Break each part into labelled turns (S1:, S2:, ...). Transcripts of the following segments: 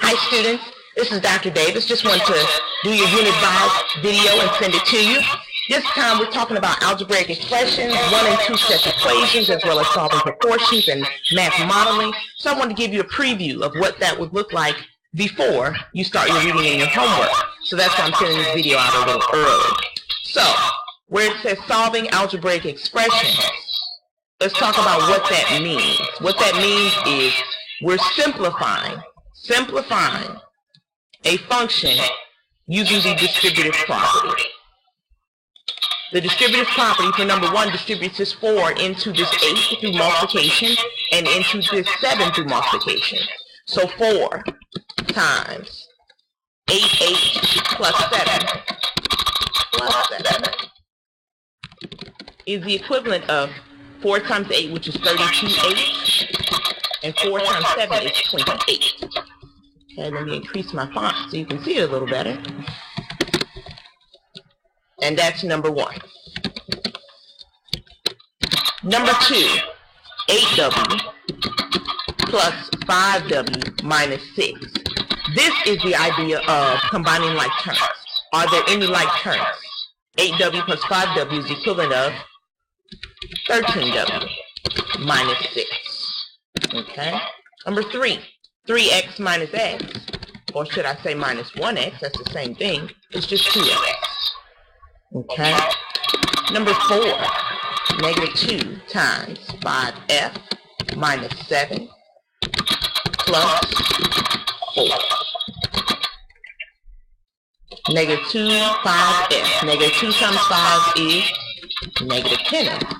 S1: Hi students, this is Dr. Davis. Just want to do your unit vibes video and send it to you. This time we're talking about algebraic expressions, 1 and 2 set equations, as well as solving proportions and math modeling. So I want to give you a preview of what that would look like before you start your reading and your homework. So that's why I'm sending this video out a little early. So, where it says solving algebraic expressions, let's talk about what that means. What that means is we're simplifying a function using the distributive property. The distributive property for number 1 distributes this 4 into this 8 through multiplication and into this 7 through multiplication. So 4 times 8h plus 7 is the equivalent of 4 times 8, which is 32h, and 4 times 7 is 28. Okay, let me increase my font so you can see it a little better. And that's number 1. Number 2, 8w plus 5w minus 6. This is the idea of combining like terms. Are there any like terms? 8w plus 5w is the equivalent of 13w minus 6. Okay? Number 3, 3x minus x, or should I say minus 1x, that's the same thing, it's just 2x. Okay? Number 4, negative 2 times 5f minus 7 plus 4. Negative 2, 5f. Negative 2 times 5 is negative 10f.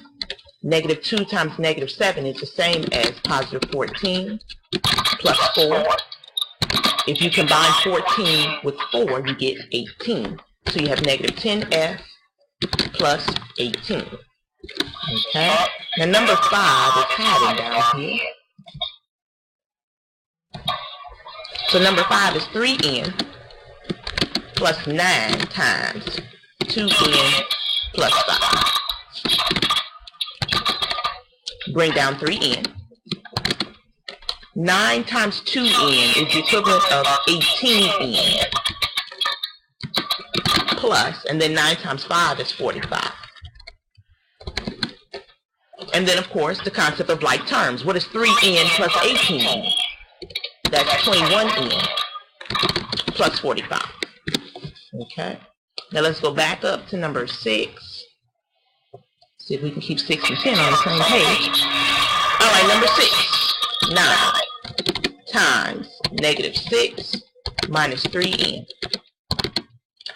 S1: Negative 2 times negative 7 is the same as positive 14 plus 4. If you combine 14 with 4, you get 18. So you have negative 10f plus 18. Okay? Now number 5 is hiding down here. So number 5 is 3n plus 9 times 2n plus 5. Bring down 3n. 9 times 2n is the equivalent of 18n. Plus, and then 9 times 5 is 45. And then, of course, the concept of like terms. What is 3n plus 18n? That's 21n plus 45. Okay? Now let's go back up to number 6. See if we can keep 6 and 10 on the same page. All right, number 6. 9 times negative 6 minus 3n.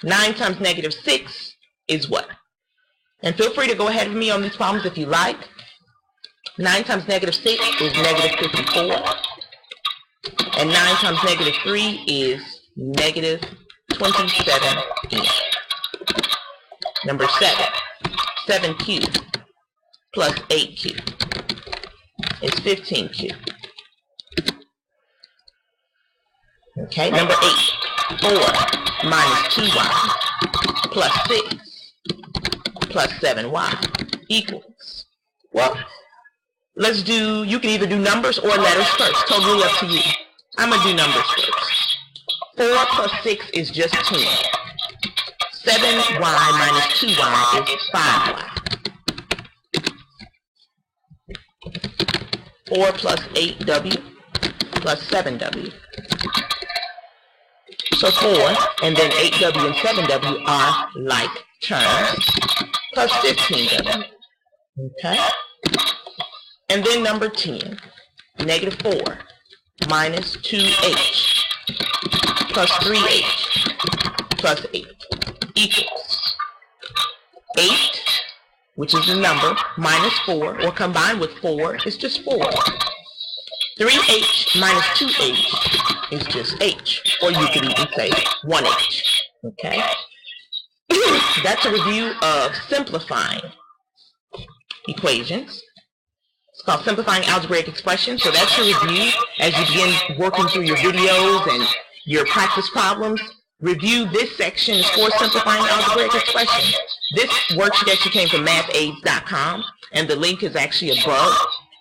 S1: 9 times negative 6 is what? And feel free to go ahead with me on these problems if you like. 9 times negative 6 is negative 54. And 9 times negative 3 is negative 27n. Number 7. 7 cubed plus 8 cubed is 15 cubed. Okay, number 8. 4 minus 2y plus 6 plus 7y equals, well, let's do, you can either do numbers or letters first, totally up to you. I'm going to do numbers first. 4 plus 6 is just 10. 7y minus 2y is 5y. 4 plus 8w plus 7w. So 4 and then 8w and 7w are like terms, plus 15w. Okay? And then number 10, negative 4 minus 2h plus 3h plus 8 equals 8, which is a number, minus 4, or combined with 4 is just 4. 3h minus 2h is just h, or you could even say 1h. Okay? That's a review of simplifying equations. It's called simplifying algebraic expressions. So that's your review as you begin working through your videos and your practice problems. Review this section for simplifying algebraic expressions. This worksheet actually came from mathaids.com, and the link is actually above.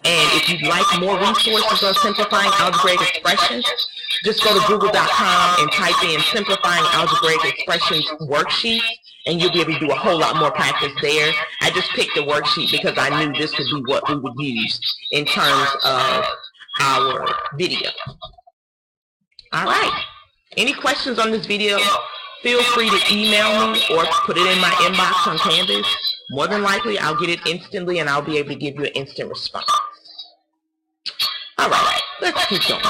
S1: And if you'd like more resources on simplifying algebraic expressions, just go to google.com and type in simplifying algebraic expressions worksheet, and you'll be able to do a whole lot more practice there. I just picked a worksheet because I knew this would be what we would use in terms of our video. All right. Any questions on this video? Feel free to email me or put it in my inbox on Canvas. More than likely, I'll get it instantly, and I'll be able to give you an instant response. All right, let's keep going.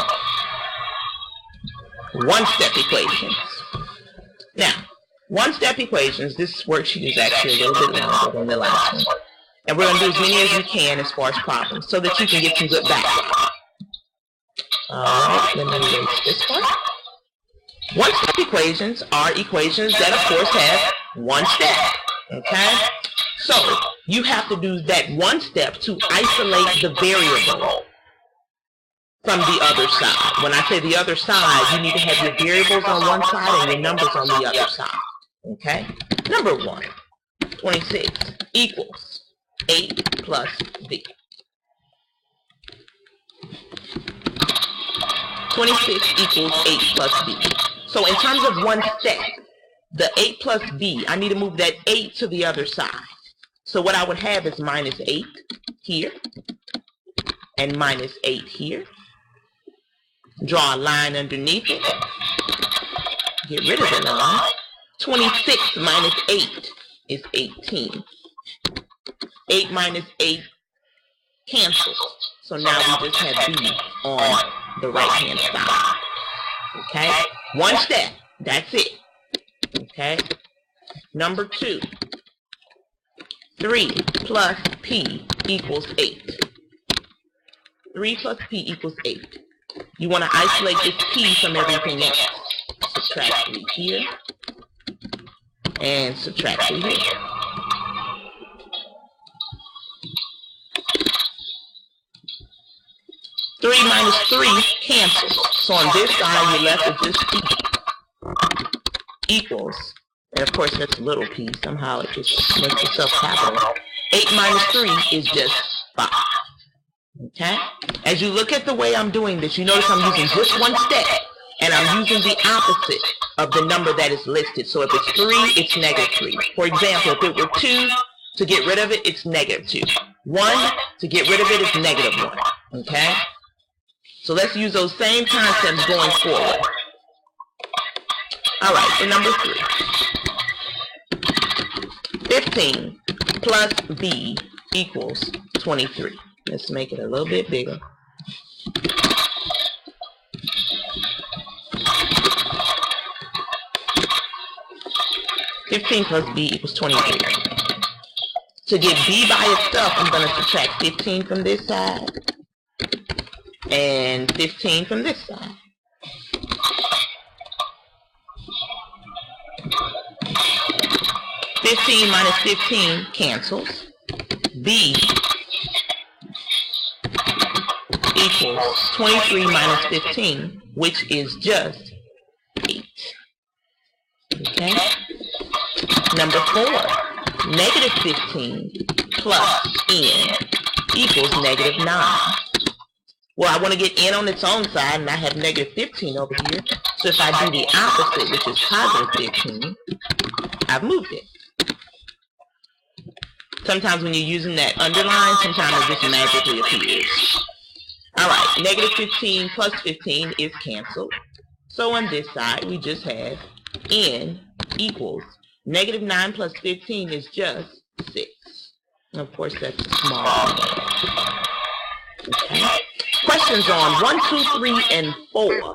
S1: One-step equations. Now, one-step equations, this worksheet is actually a little bit longer than the last one. And we're going to do as many as we can as far as problems so that you can get some good background. All right, let me erase this one. One-step equations are equations that, of course, have one step. Okay? So, you have to do that one step to isolate the variable from the other side. When I say the other side, you need to have your variables on one side and your numbers on the other side. Okay? Number 1, 26 equals 8 plus b. 26 equals 8 plus b. So in terms of one step, the 8 plus b, I need to move that 8 to the other side. So what I would have is minus 8 here and minus 8 here. Draw a line underneath it. Get rid of the line. 26 minus 8 is 18. 8 minus 8 cancels. So now we just have b on the right-hand side. Okay? One step. That's it. Okay? Number 2. 3 plus p equals 8. 3 plus p equals 8. You want to isolate this p from everything else. Subtract 3 here. And subtract 3 here. Three minus 3 cancels. So on this side, you're left with just p equals, and of course that's a little p. Somehow it just makes itself capital. 8 minus 3 is just 5. Okay? As you look at the way I'm doing this, you notice I'm using just one step, and I'm using the opposite of the number that is listed. So if it's 3, it's negative 3. For example, if it were 2, to get rid of it, it's negative 2. 1, to get rid of it, it's negative 1. Okay? So let's use those same concepts going forward. All right, so number 3. 15 plus b equals 23. Let's make it a little bit bigger. $15 plus b equals 23. To get b by itself, I'm going to subtract 15 from this side and 15 from this side. $15 minus 15 cancels. B equals 23 minus 15, which is just 8. Okay? Number 4, negative 15 plus n equals negative 9. Well, I want to get n on its own side, and I have negative 15 over here. So if I do the opposite, which is positive 15, I've moved it. Sometimes when you're using that underline, sometimes it just magically appears. Alright, negative 15 plus 15 is canceled. So on this side, we just have n equals negative 9 plus 15 is just 6. And of course, that's small. Okay. Questions on 1, 2, 3, and 4.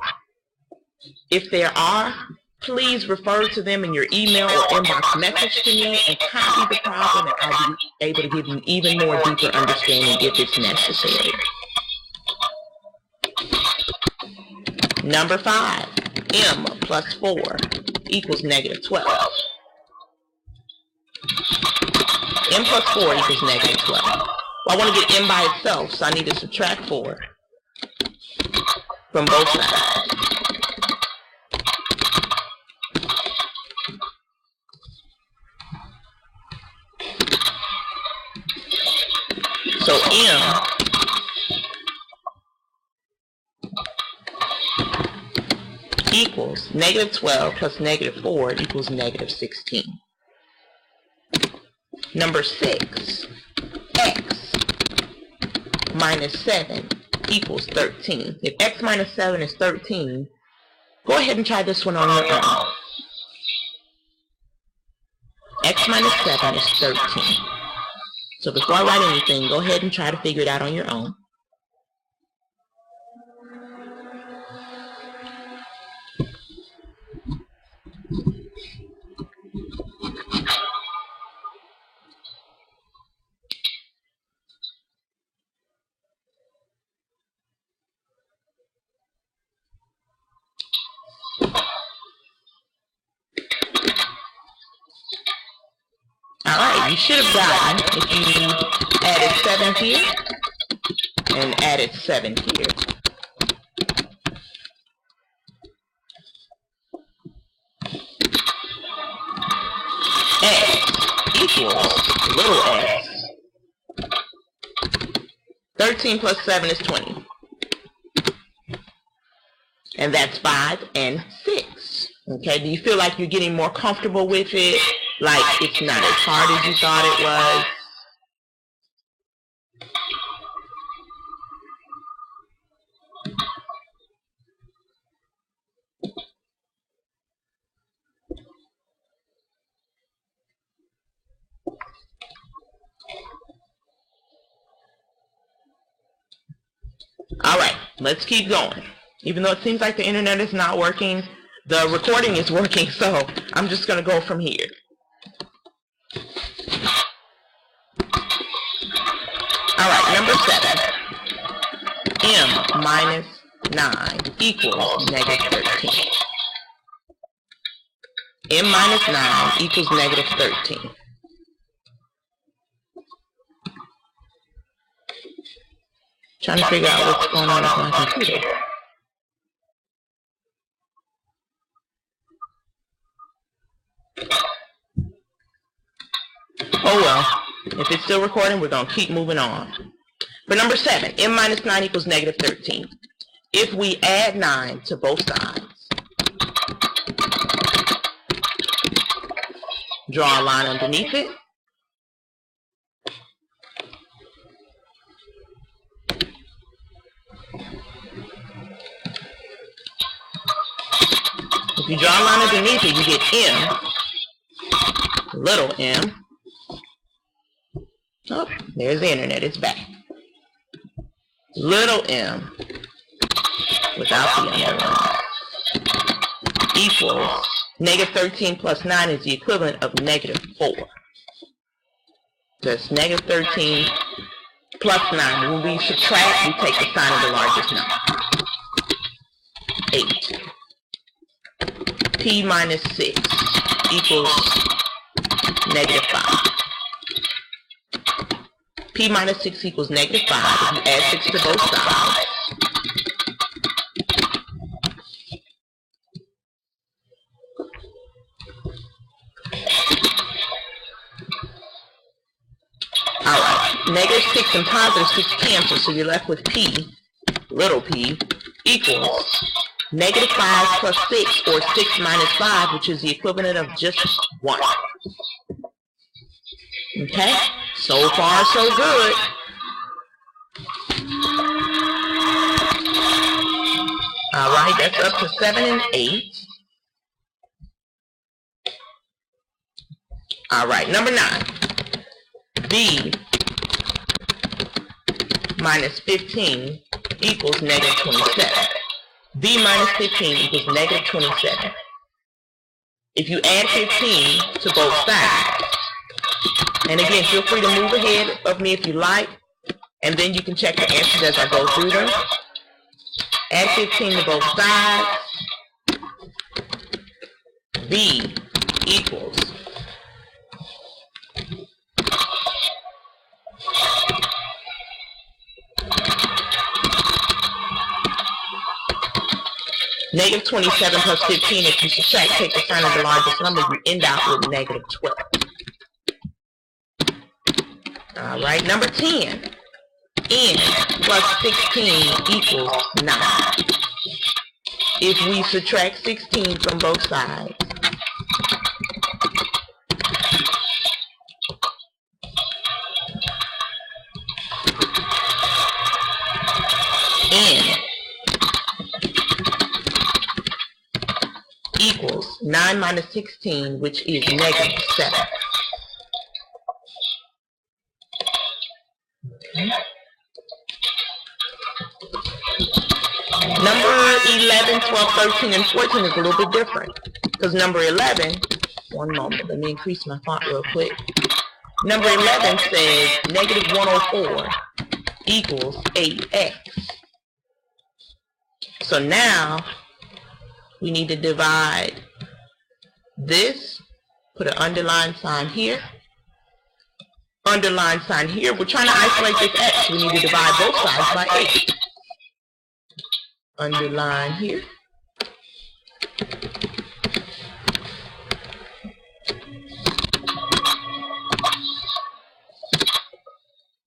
S1: If there are, please refer to them in your email or inbox message to me and copy the problem, and I'll be able to give you even more deeper understanding if it's necessary. Number 5, m plus 4 equals negative 12. M plus 4 equals negative 12. Well, I want to get m by itself, so I need to subtract 4 from both sides. So m equals negative 12 plus negative 4 equals negative 16. Number 6, x minus 7 equals 13. If x minus 7 is 13, go ahead and try this one on your own. X minus 7 is 13. So before I write anything, go ahead and try to figure it out on your own. Alright, you should have gotten, if you added 7 here and added 7 here, x equals little x. 13 plus 7 is 20. And that's 5 and 6. Okay, do you feel like you're getting more comfortable with it? Like it's not as hard as you thought it was? Alright, let's keep going. Even though it seems like the internet is not working, the recording is working, so I'm just going to go from here. Alright, number 7. M minus 9 equals negative 13. M minus 9 equals negative 13. Trying to figure out what's going on with my computer. Oh well, if it's still recording, we're going to keep moving on. For number 7, m minus 9 equals negative 13. If we add 9 to both sides, draw a line underneath it, if you draw a line underneath it, you get m, little m. Oh, there's the internet, it's back. Little m, without the underline, equals negative 13 plus 9 is the equivalent of negative 4. That's negative 13 plus 9. When we subtract, we take the sign of the largest number. 8. P minus 6 equals negative 5. P minus 6 equals negative 5. If you add 6 to both sides, alright, negative 6 and positive 6 cancel, so you're left with P, little p, equals negative 5 plus 6, or 6 minus 5, which is the equivalent of just 1. Okay? So far, so good. Alright, that's up to 7 and 8. Alright, number 9. B minus 15 equals negative 27. B minus 15 equals negative 27. If you add 15 to both sides, and again, feel free to move ahead of me if you like, and then you can check the answers as I go through them. Add 15 to both sides. B equals negative 27 plus 15. If you subtract, take the sign of the largest number, you end out with negative 12. Alright, number 10. N plus 16 equals 9. if we subtract 16 from both sides. N equals 9 minus 16, which is negative 7. Okay. Number 11, 12, 13, and 14 is a little bit different. Because number 11, one moment, let me increase my font real quick. Number 11 says negative 104 equals 8x. So now, we need to divide this, put an underline sign here, underline sign here. We're trying to isolate this x. We need to divide both sides by 8. Underline here.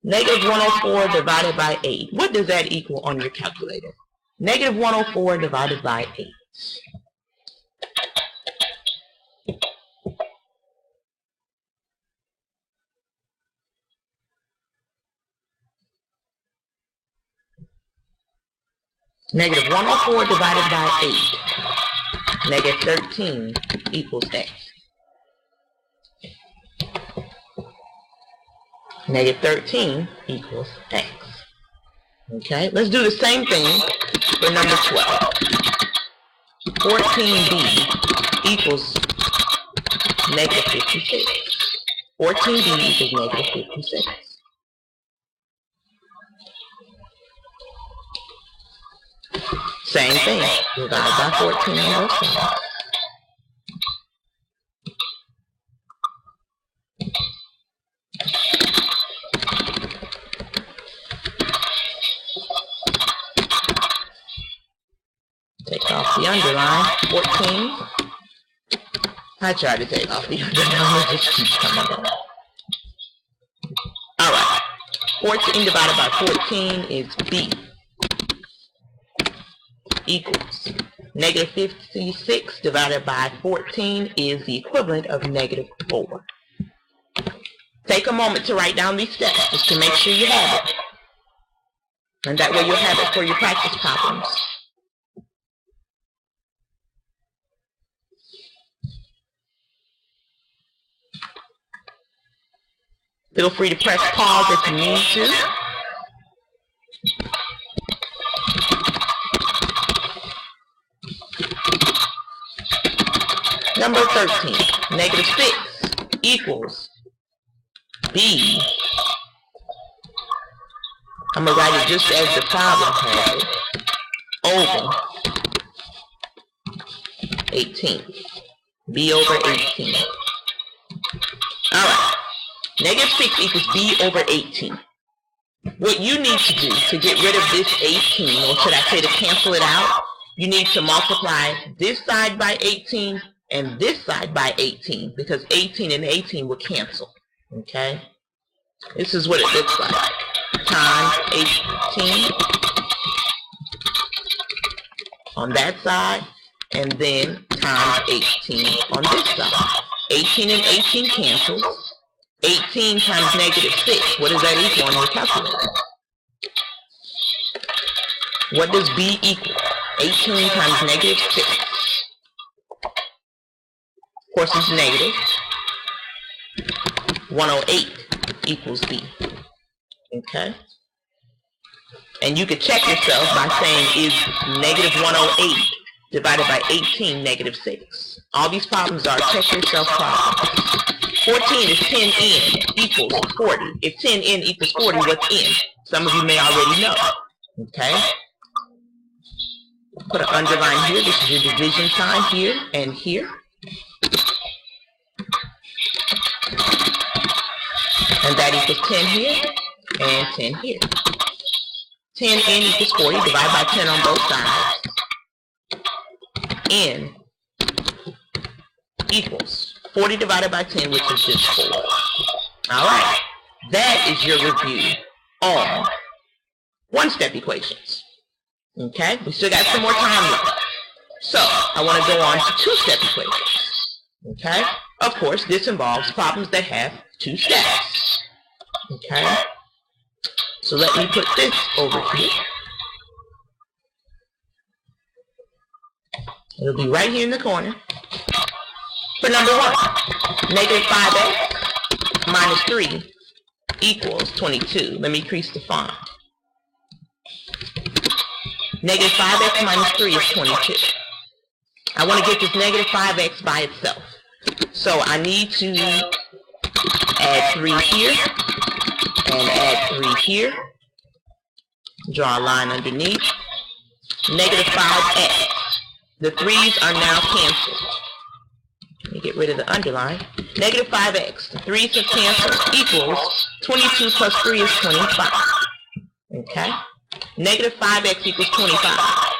S1: Negative 104 divided by 8. What does that equal on your calculator? Negative 104 divided by 8. Negative 104 divided by 8. Negative 13 equals x. Negative 13 equals x. Okay, let's do the same thing for number 12. 14b equals negative 56. 14b equals negative 56. Same thing, divide by 14 on both sides. Take off the underline, 14. I tried to take off the underline, it just keeps coming down. Alright, 14 divided by 14 is b. Equals negative 56 divided by 14 is the equivalent of negative 4. Take a moment to write down these steps just to make sure you have it. And that way you'll have it for your practice problems. Feel free to press pause if you need to. Number 13, negative 6 equals b. I'm going to write it just as the problem has it, over 18. b over 18. Alright, negative 6 equals b over 18. What you need to do to get rid of this 18, or should I say to cancel it out, you need to multiply this side by 18 and this side by 18, because 18 and 18 will cancel, okay? This is what it looks like. Times 18 on that side, and then times 18 on this side. 18 and 18 cancels. 18 times negative 6, what does that equal on your calculator? What does b equal? 18 times negative 6. Of course, it's negative. 108 equals b. Okay? And you could check yourself by saying, is negative 108 divided by 18 negative 6? All these problems are check yourself problems. 14 is 10n equals 40. If 10n equals 40, what's n? Some of you may already know. Okay? Put an underline here. This is your division sign here and here. And that equals 10 here and 10 here. 10n equals 40. Divide by 10 on both sides. N equals 40 divided by 10, which is just 4. Alright. That is your review on one-step equations. Okay? We still got some more time left. So I want to go on to two-step equations. Okay? Of course, this involves problems that have two steps. Okay? So let me put this over here. It'll be right here in the corner. For number 1, negative 5x minus 3 equals 22. Let me increase the font. Negative 5x minus 3 is 22. I want to get this negative 5x by itself. So I need to add 3 here and add 3 here. Draw a line underneath. Negative 5x. The 3's are now canceled. Let me get rid of the underline. Negative 5x. The 3's have canceled equals 22 plus 3 is 25. Okay? Negative 5x equals 25.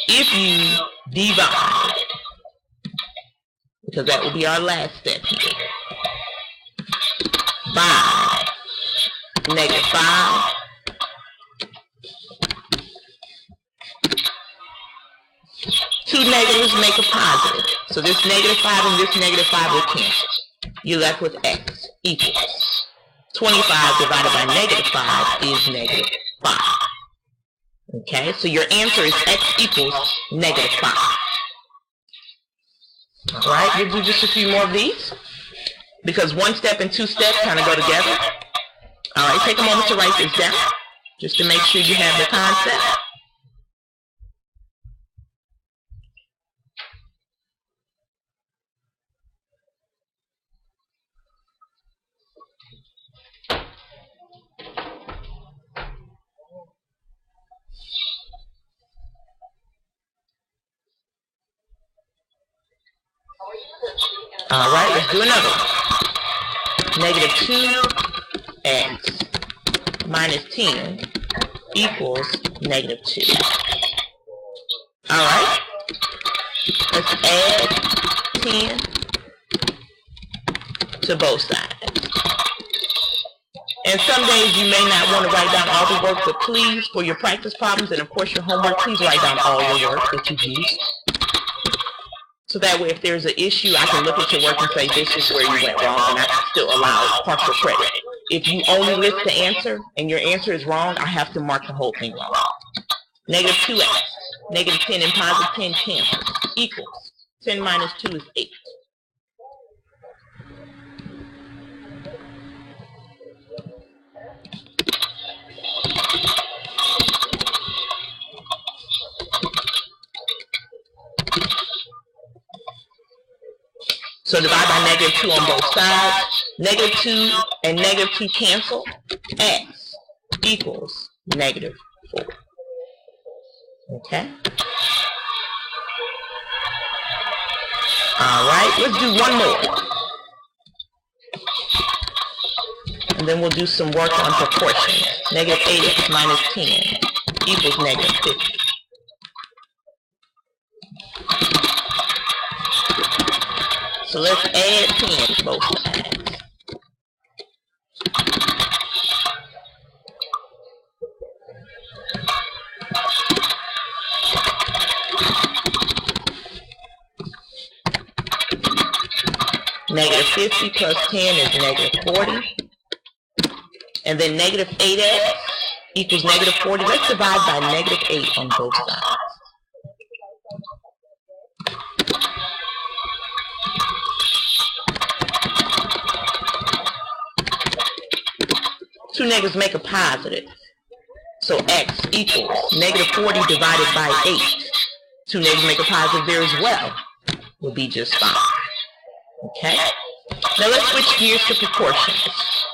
S1: If you divide, because that will be our last step here, by negative 5, two negatives make a positive. So this negative 5 and this negative 5 will cancel. You're left with x equals 25 divided by negative 5 is negative 5. Okay, so your answer is x equals negative 5. Alright, we'll do just a few more of these, because one step and two steps kind of go together. Alright, take a moment to write this down, just to make sure you have the concept. Alright, let's do another one. Negative 2x minus 10 equals negative 2. Alright, let's add 10 to both sides. And some days you may not want to write down all the work, but please, for your practice problems and of course your homework, please write down all your work that you've used. So that way if there's an issue, I can look at your work and say this is where you went wrong, and I can still allow partial credit. If you only list the answer and your answer is wrong, I have to mark the whole thing wrong. Negative 2x, negative 10 and positive 10 cancel, equals 10 minus 2 is 8. So divide by negative 2 on both sides. Negative 2 and negative 2 cancel. X equals negative 4. Okay? Alright, let's do one more. And then we'll do some work on proportions. Negative 8x minus 10 equals negative 50. So let's add 10 to both sides. Negative 50 plus 10 is negative 40. And then negative 8x equals negative 40. Let's divide by negative 8 on both sides. Two negatives make a positive. So x equals negative 40 divided by 8. Two negatives make a positive there as well. Will be just fine. Okay? Now let's switch gears to proportions.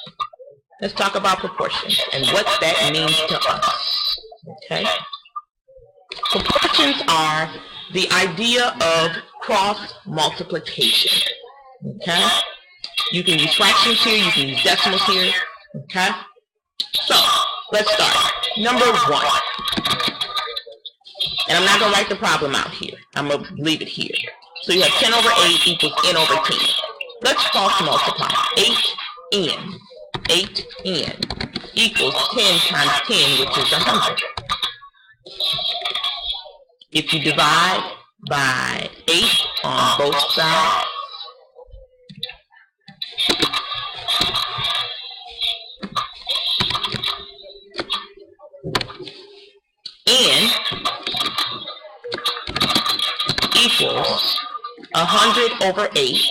S1: Let's talk about proportions and what that means to us. Okay? Proportions are the idea of cross multiplication. Okay? You can use fractions here, you can use decimals here. Okay? So, let's start. Number 1. And I'm not going to write the problem out here. I'm going to leave it here. So you have 10 over 8 equals n over 10. Let's cross multiply. 8n. 8n equals 10 times 10, which is 100. If you divide by 8 on both sides. N equals 100 over 8.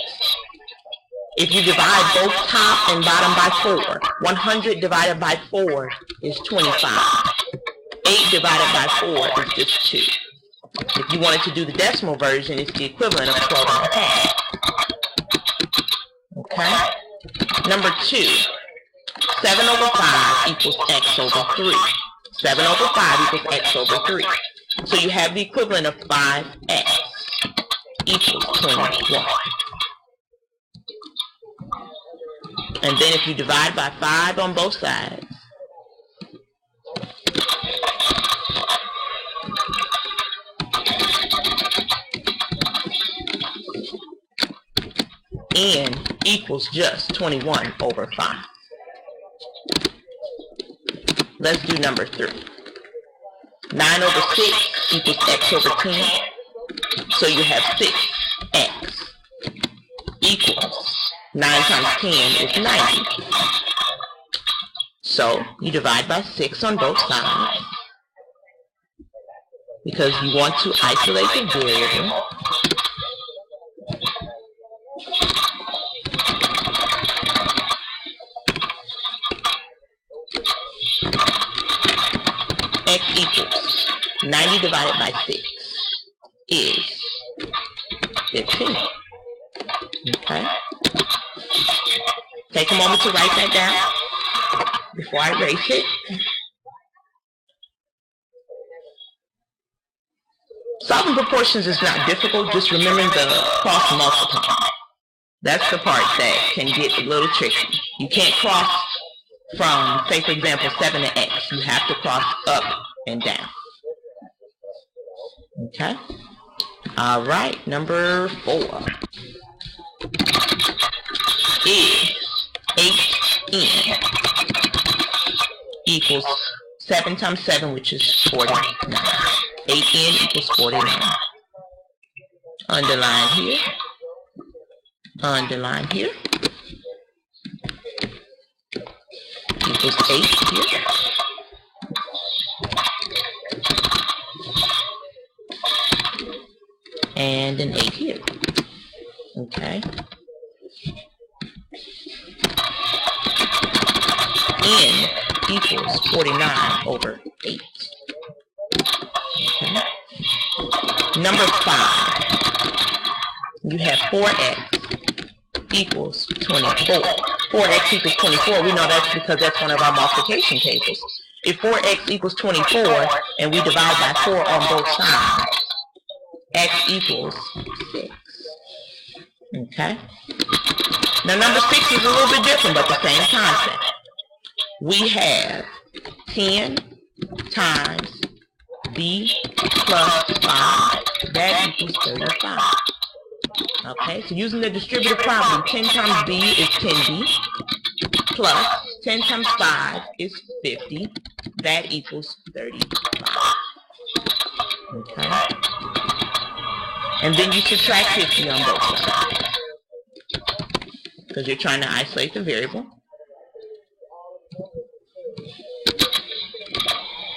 S1: If you divide both top and bottom by 4, 100 divided by 4 is 25. 8 divided by 4 is just 2. If you wanted to do the decimal version, it's the equivalent of 12 and a half. Okay? Number 2, 7 over 5 equals x over 3. 7 over 5 equals x over 3. So you have the equivalent of 5x equals 21. And then if you divide by 5 on both sides, n equals just 21 over 5. Let's do number 3. 9 over 6 equals x over 10. So you have 6x equals 9 times 10 is 90. So you divide by 6 on both sides because you want to isolate the variable. X equals 90 divided by 6 is 15. Okay? Take a moment to write that down before I erase it. Solving proportions is not difficult, just remembering the cross multiply. That's the part that can get a little tricky. You can't cross from, say for example, 7 to x. You have to cross up and down. Okay? Alright, number 4 is 8n equals 7 times 7, which is 49. 8n equals 49. Underline here. Underline here. Equals 8 here. And an 8 here. Okay. N equals 49 over 8. Okay. Number 5. You have 4x equals 24. 4x equals 24. We know that's because that's one of our multiplication tables. If 4x equals 24 and we divide by 4 on both sides, x equals 6. Okay? Now number 6 is a little bit different, but the same concept. We have 10 times b plus 5. That equals 35. Okay, so using the distributive problem, 10 times b is 10b, plus 10 times 5 is 50. That equals 35. Okay. And then you subtract 50 on both sides, because you're trying to isolate the variable.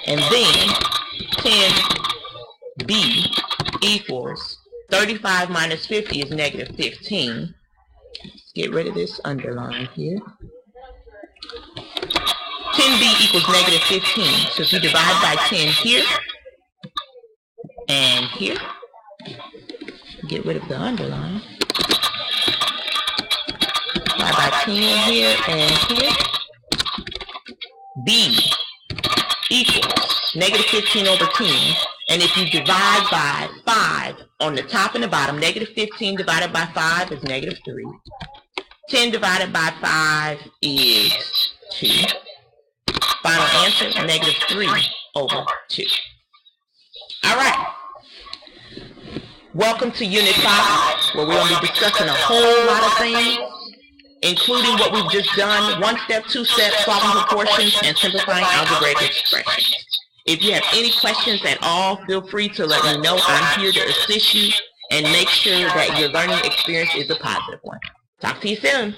S1: And then 10b equals 35 minus 50 is negative 15. Let's get rid of this underline here. 10b equals negative 15. So if you divide by 10 here and here, get rid of the underline. Divide by 10 here and here. b equals negative 15 over 10. And if you divide by 5 on the top and the bottom, negative 15 divided by 5 is negative 3. 10 divided by 5 is 2. Final answer, negative 3 over 2. All right. Welcome to Unit 5, where we're going to be discussing a whole lot of things, including what we've just done, 1 step, 2 step, solving proportions, and simplifying algebraic expressions. If you have any questions at all, feel free to let me know. I'm here to assist you and make sure that your learning experience is a positive one. Talk to you soon.